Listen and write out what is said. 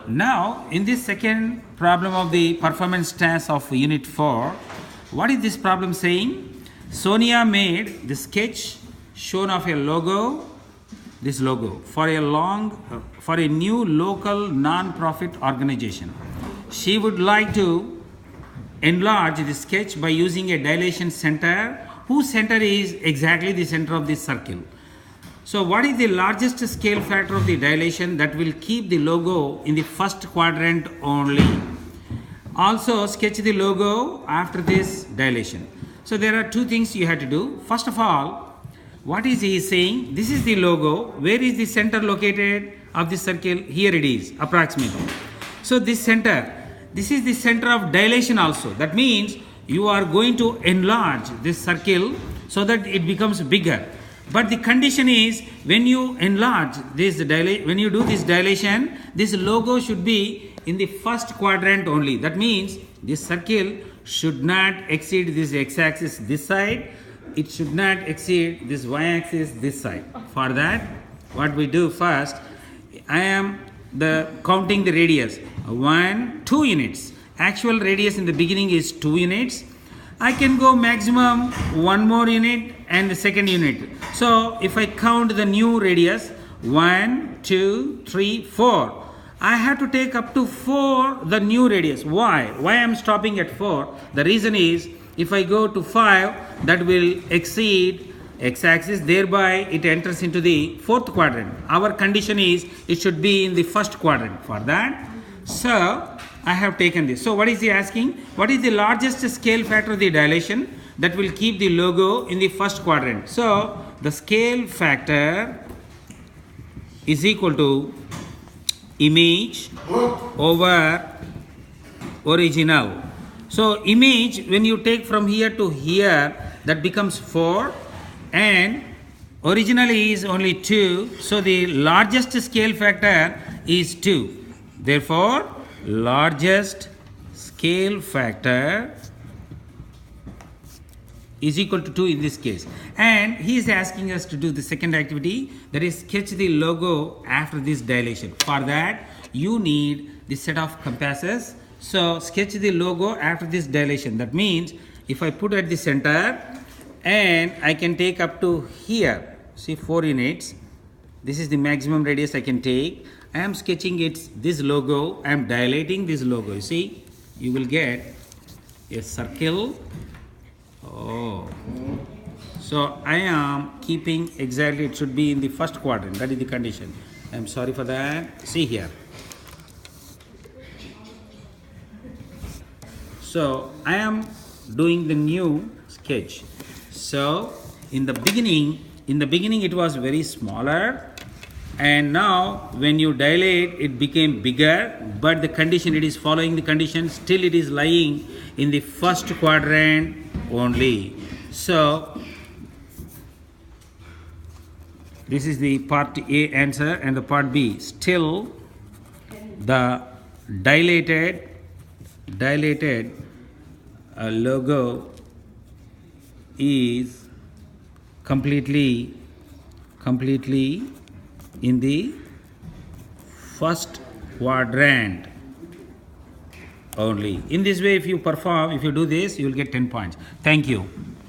Now, in this second problem of the performance test of Unit 4, what is this problem saying? Sonia made the sketch shown of a logo, this logo, for a new local non-profit organization. She would like to enlarge the sketch by using a dilation center, whose center is exactly the center of this circle. So what is the largest scale factor of the dilation that will keep the logo in the first quadrant only? Also sketch the logo after this dilation. So there are two things you have to do. First of all, what is he saying? This is the logo. Where is the center located of the circle? Here it is, approximately. So this center, this is the center of dilation also. That means you are going to enlarge this circle so that it becomes bigger. But the condition is, when you enlarge this when you do this dilation, this logo should be in the first quadrant only. That means this circle should not exceed this x-axis this side. It should not exceed this y-axis this side. For that, what we do first, I am counting the radius. 2 units. Actual radius in the beginning is 2 units. I can go maximum 1 more unit and the second unit. So if I count the new radius, 1, 2, 3, 4. I have to take up to 4 the new radius. Why? Why I am stopping at 4? The reason is, if I go to 5, that will exceed x-axis, thereby it enters into the fourth quadrant. Our condition is it should be in the first quadrant. For that, so I have taken this. So what is he asking? What is the largest scale factor of the dilation that will keep the logo in the first quadrant? So the scale factor is equal to image over original. So image, when you take from here to here, that becomes 4, and originally is only 2. So the largest scale factor is 2. Therefore, largest scale factor is equal to 2 in this case. And he is asking us to do the second activity, that is sketch the logo after this dilation. For that, you need the set of compasses. So sketch the logo after this dilation. That means if I put at the center and I can take up to here, see 4 units. This is the maximum radius I can take. I am sketching this logo. I am dilating this logo. You see, you will get a circle. Oh, so I am keeping exactly, it should be in the first quadrant. That is the condition. I am sorry for that. See here. So I am doing the new sketch. So in the beginning it was very smaller, and now when you dilate it became bigger, but the condition, it is following the condition, still it is lying in the first quadrant only. So this is the part A answer, and the part B, still the dilated logo is completely in the first quadrant only. In this way, if you do this, you will get 10 points. Thank you.